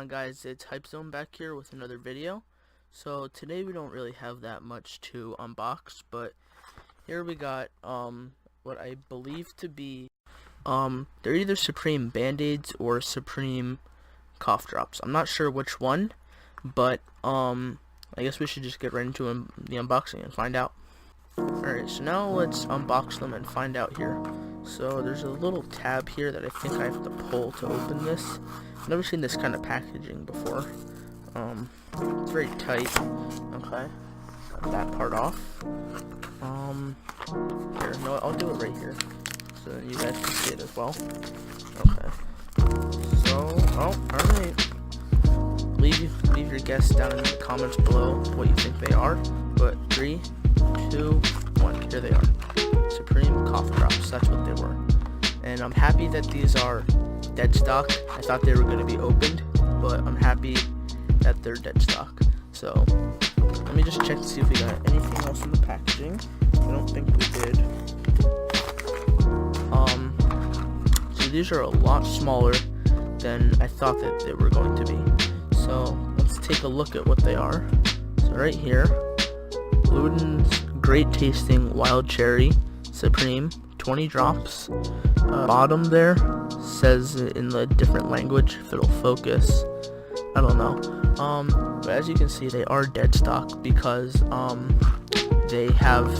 on, guys? It's Hype Zone back here with another video. So today we don't really have that much to unbox, but here we got what I believe to be they're either Supreme Band-Aids or Supreme cough drops. I'm not sure which one, but I guess we should just get right into the unboxing and find out. Alright, so now let's unbox them and find out here. So there's a little tab here that I think I have to pull to open this. I've never seen this kind of packaging before. It's very tight. Okay, got that part off. Here, no, I'll do it right here, so you guys can see it as well. Okay. So, alright. Leave your guess down in the comments below what you think they are. But 3, 2, 1, here they are. Supreme cough drops, that's what they were. And I'm happy that these are dead stock. I thought they were going to be opened, but I'm happy that they're dead stock. So, let me just check to see if we got anything else in the packaging. I don't think we did. So these are a lot smaller than I thought that they were going to be. So, let's take a look at what they are. So right here, Ludens Great Tasting Wild Cherry Supreme, 20 drops. Bottom there says in the different language, if it'll focus. I don't know. But as you can see, they are dead stock because they have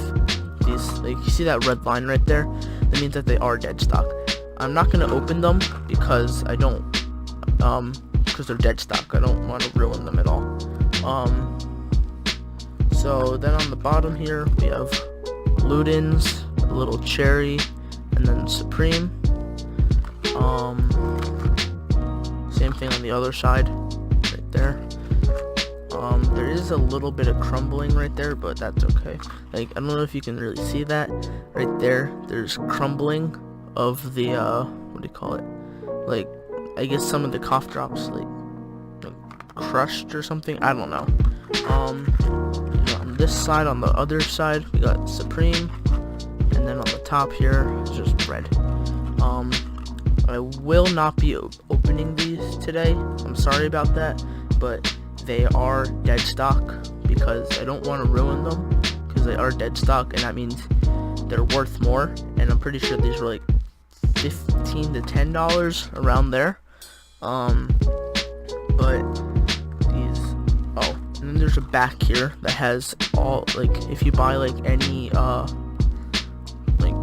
these, like, you see that red line right there? That means that they are dead stock. I'm not gonna open them because I don't, because they're dead stock. I don't want to ruin them at all. So then on the bottom here we have Ludens, a little cherry, and then Supreme. Same thing on the other side, right there. There is a little bit of crumbling right there, but that's okay. Like, I don't know if you can really see that. Right there, there's crumbling of the, what do you call it? Like, I guess some of the cough drops, like crushed or something. I don't know. On this side, on the other side, we got Supreme, and then on the top here, it's just red. I will not be opening these today. I'm sorry about that, but they are dead stock because I don't want to ruin them because they are dead stock, and that means they're worth more. And I'm pretty sure these were like $15 to $10 around there. But these, and then there's a back here that has all, like, if you buy like any like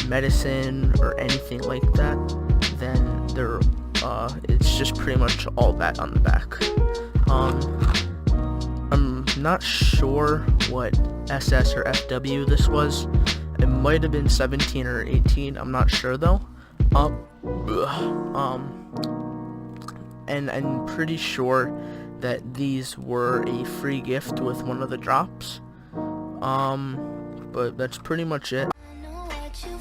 medicine or anything like that, then they're it's just pretty much all that on the back. I'm not sure what SS or FW this was. It might have been 17 or 18. I'm not sure though. And I'm pretty sure that these were a free gift with one of the drops. But that's pretty much it. I know what you